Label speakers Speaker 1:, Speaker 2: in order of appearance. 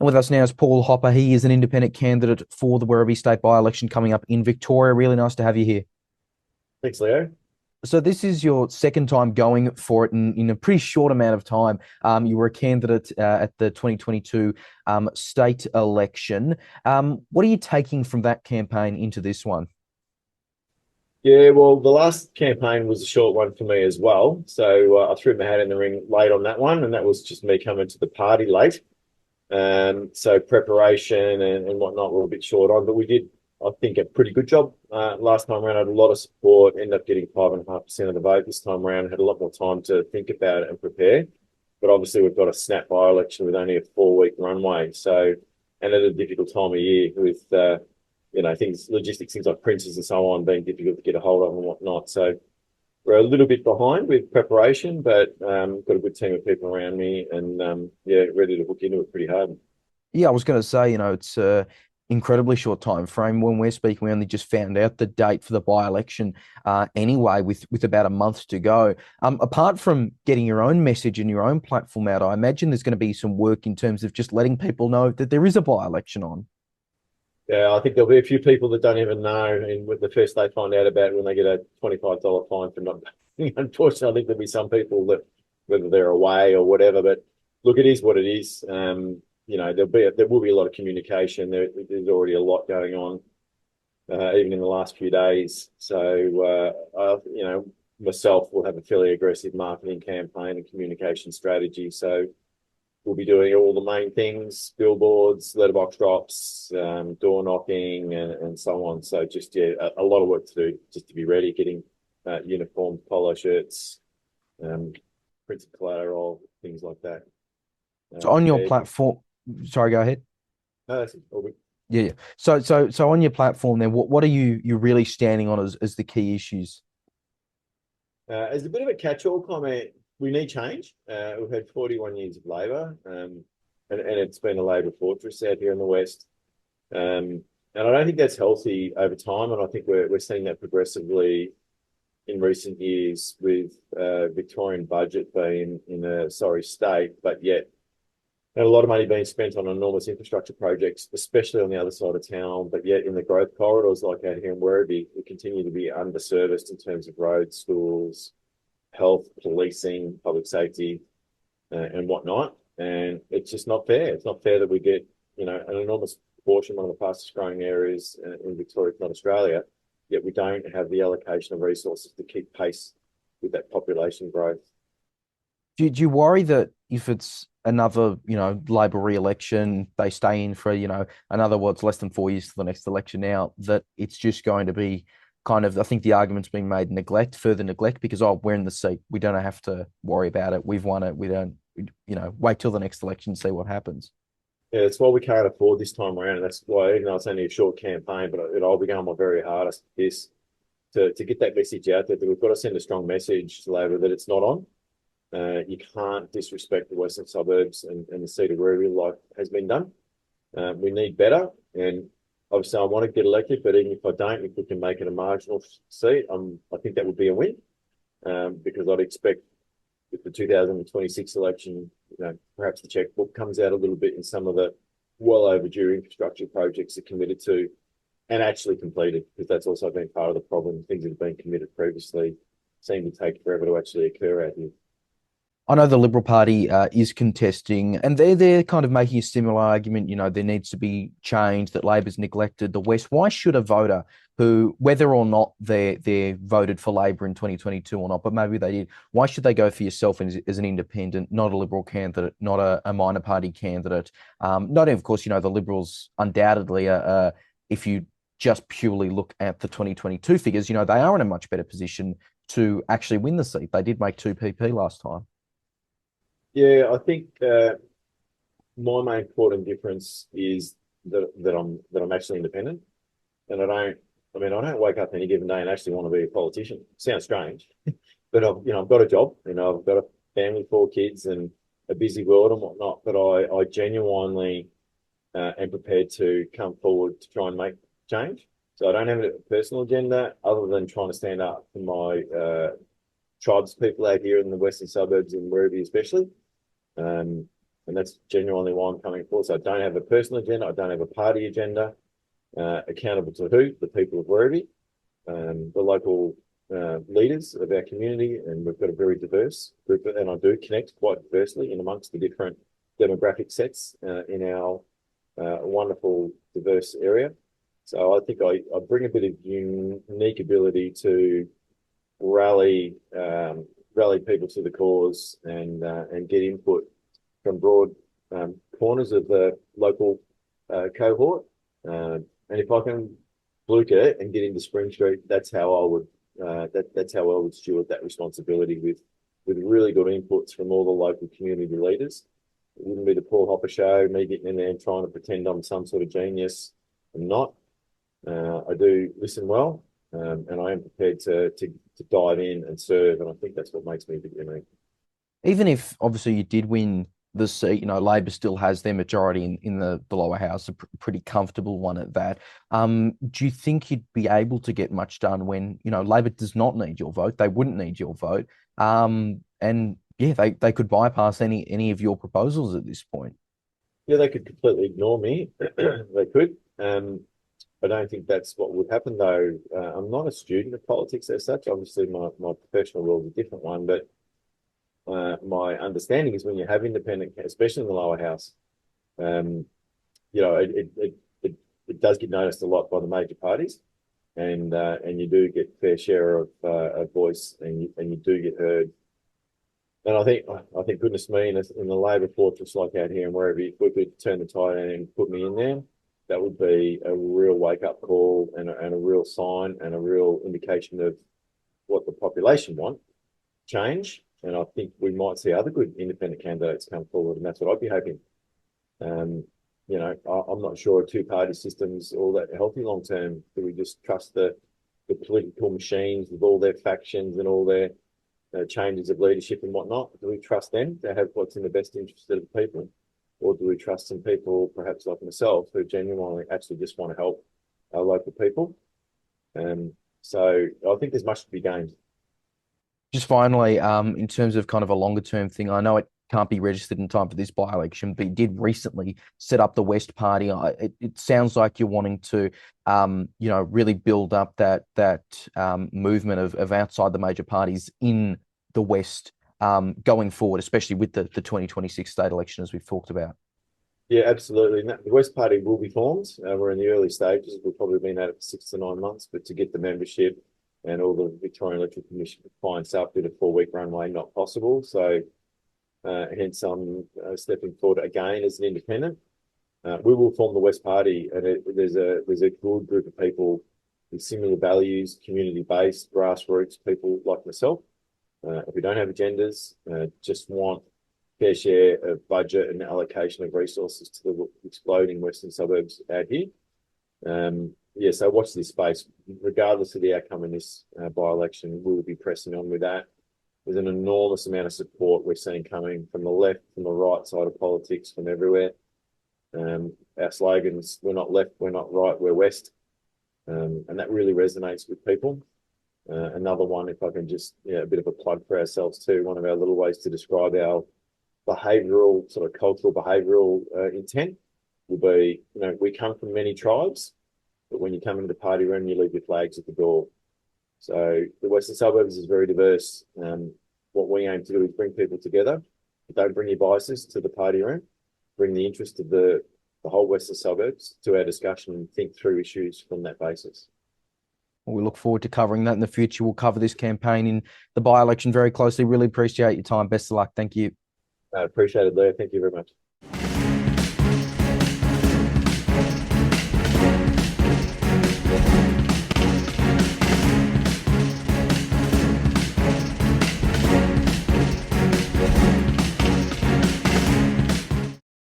Speaker 1: And with us now is Paul Hopper. He is an independent candidate for the Werribee state by-election coming up in Victoria. Really nice to have you here.
Speaker 2: Thanks, Leo.
Speaker 1: So this is your second time going for it in a pretty short amount of time. You were a candidate at the 2022 state election. What are you taking from that campaign into this one?
Speaker 2: Yeah, well, the last campaign was a short one for me as well. So I threw my hat in the ring late on that one, and that was just me coming to the party late. So preparation and whatnot were a bit short on, but we did, I think, a pretty good job. Last time around, I had a lot of support, ended up getting 5.5% of the vote. This time around, had a lot more time to think about it and prepare. But obviously, we've got a snap by-election with only a 4-week runway. So, and at a difficult time of year with, things, logistics, things like printers and so on being difficult to get a hold of and whatnot. So we're a little bit behind with preparation, but got a good team of people around me and ready to hook into it pretty hard.
Speaker 1: Yeah, I was going to say, it's a incredibly short time frame. When we're speaking, we only just found out the date for the by-election anyway, with about a month to go. Apart from getting your own message and your own platform out, I imagine there's going to be some work in terms of just letting people know that there is a by-election on.
Speaker 2: Yeah, I think there'll be a few people that don't even know, and with the first they find out about it when they get a $25 fine for not paying. Unfortunately, I think there'll be some people that, whether they're away or whatever, but look, it is what it is. There will be a lot of communication. There's already a lot going on, even in the last few days. So, myself will have a fairly aggressive marketing campaign and communication strategy. So we'll be doing all the main things: billboards, letterbox drops, door knocking, and so on. So just a lot of work to do just to be ready, getting uniform polo shirts, printed collateral, things like that.
Speaker 1: So on your
Speaker 2: Prepared.
Speaker 1: platform, sorry, go ahead.
Speaker 2: No, that's all good.
Speaker 1: Yeah, yeah. So on your platform, then what are you really standing on as the key issues?
Speaker 2: As a bit of a catch-all comment, we need change. We've had 41 years of Labor, and it's been a Labor fortress out here in the West. And I don't think that's healthy over time. And I think we're seeing that progressively in recent years with Victorian budget being in a sorry state, but yet and a lot of money being spent on enormous infrastructure projects, especially on the other side of town, but yet in the growth corridors like out here in Werribee, we continue to be underserviced in terms of roads, schools, health, policing, public safety, and whatnot. And it's just not fair. It's not fair that we get, an enormous portion, one of the fastest growing areas in Victoria, if not Australia, yet we don't have the allocation of resources to keep pace with that population growth.
Speaker 1: Do you worry that if it's another, Labor re-election, they stay in for, another what's less than 4 years to the next election now, that it's just going to be kind of, I think the argument's been made, further neglect, because, we're in the seat. We don't have to worry about it. We've won it. We don't, wait till the next election and see what happens.
Speaker 2: Yeah, it's why we can't afford this time around. That's why, even though it's only a short campaign, but I'll be going my very hardest this to get that message out there, that we've got to send a strong message to Labor that it's not on. You can't disrespect the western suburbs and the seat of Werribee like has been done. We need better, and obviously I want to get elected, but even if I don't, if we can make it a marginal seat, I think that would be a win, because I'd expect with the 2026 election, perhaps the checkbook comes out a little bit in some of the well overdue infrastructure projects are committed to and actually completed, because that's also been part of the problem. Things that have been committed previously seem to take forever to actually occur out here.
Speaker 1: I know the Liberal Party is contesting, and they're kind of making a similar argument. There needs to be change, that Labor's neglected the West. Why should a voter who, whether or not they voted for Labor in 2022 or not, but maybe they did, why should they go for yourself as an independent, not a Liberal candidate, not a minor party candidate? Not, of course, the Liberals undoubtedly are, if you just purely look at the 2022 figures, they are in a much better position to actually win the seat. They did make 2 PP last time.
Speaker 2: Yeah, I think my main important difference is that I'm actually independent, and I don't wake up any given day and actually want to be a politician. Sounds strange, but I've got a job, I've got a family, 4 kids, and a busy world and whatnot. But I genuinely am prepared to come forward to try and make change. So I don't have a personal agenda other than trying to stand up for my tribes people out here in the western suburbs and Werribee especially. And that's genuinely why I'm coming forward. So I don't have a personal agenda. I don't have a party agenda. Accountable to who? The people of Werribee, the local leaders of our community, and we've got a very diverse group, and I do connect quite diversely in amongst the different demographic sets in our wonderful, diverse area. So I think I bring a bit of unique ability to rally people to the cause and get input from broad corners of the local cohort. And if I can fluke it and get into Spring Street, that's how I would that's how I would steward that responsibility with really good inputs from all the local community leaders. It wouldn't be the Paul Hopper show, me getting in there and trying to pretend I'm some sort of genius. I'm not. I do listen well, and I am prepared to dive in and serve, and I think that's what makes me a bit unique.
Speaker 1: Even if obviously you did win the seat, Labor still has their majority in the lower house, a pretty comfortable one at that. Do you think you'd be able to get much done when, Labor does not need your vote? They wouldn't need your vote. And yeah, they could bypass any of your proposals at this point.
Speaker 2: Yeah, they could completely ignore me. They could. I don't think that's what would happen, though. I'm not a student of politics as such. Obviously, my professional role is a different one, but my understanding is when you have independent, especially in the lower house, it does get noticed a lot by the major parties, and you do get fair share of voice, and you do get heard. And I think goodness me, in the Labor fortress like out here in Werribee, if we could turn the tide and put me in there, that would be a real wake-up call and a real sign and a real indication of what the population want, change. And I think we might see other good independent candidates come forward, and that's what I'd be hoping. I'm not sure a two-party system's all that healthy long-term. Do we just trust the political machines with all their factions and all their changes of leadership and whatnot? Do we trust them to have what's in the best interest of the people? Or do we trust some people, perhaps like myself, who genuinely actually just want to help our local people? So I think there's much to be gained.
Speaker 1: Just finally, in terms of kind of a longer term thing, I know it can't be registered in time for this by-election, but you did recently set up the West Party. It sounds like you're wanting to, really build up that movement of outside the major parties in the West going forward, especially with the 2026 state election, as we've talked about.
Speaker 2: Yeah, absolutely. The West Party will be formed. We're in the early stages. We've probably been at it for 6 to 9 months, but to get the membership and all the Victorian Electoral Commission compliance up with a 4-week runway, not possible. So hence I'm stepping forward again as an independent. We will form the West Party, and there's a good group of people with similar values, community-based, grassroots people like myself, who don't have agendas, just want fair share of budget and allocation of resources to the exploding western suburbs out here. So watch this space. Regardless of the outcome in this by-election, we will be pressing on with that. There's an enormous amount of support we're seeing coming from the left, from the right side of politics, from everywhere. Our slogans, we're not left, we're not right, we're west. And that really resonates with people. Another one, if I can just, a bit of a plug for ourselves too, one of our little ways to describe our behavioural, sort of cultural behavioural intent will be, we come from many tribes, but when you come into the party room, you leave your flags at the door. So the Western Suburbs is very diverse. What we aim to do is bring people together. Don't bring your biases to the party room. Bring the interest of the whole Western Suburbs to our discussion and think through issues from that basis.
Speaker 1: Well, we look forward to covering that in the future. We'll cover this campaign in the by-election very closely. Really appreciate your time. Best of luck. Thank you.
Speaker 2: I appreciate it, Leo. Thank you very much.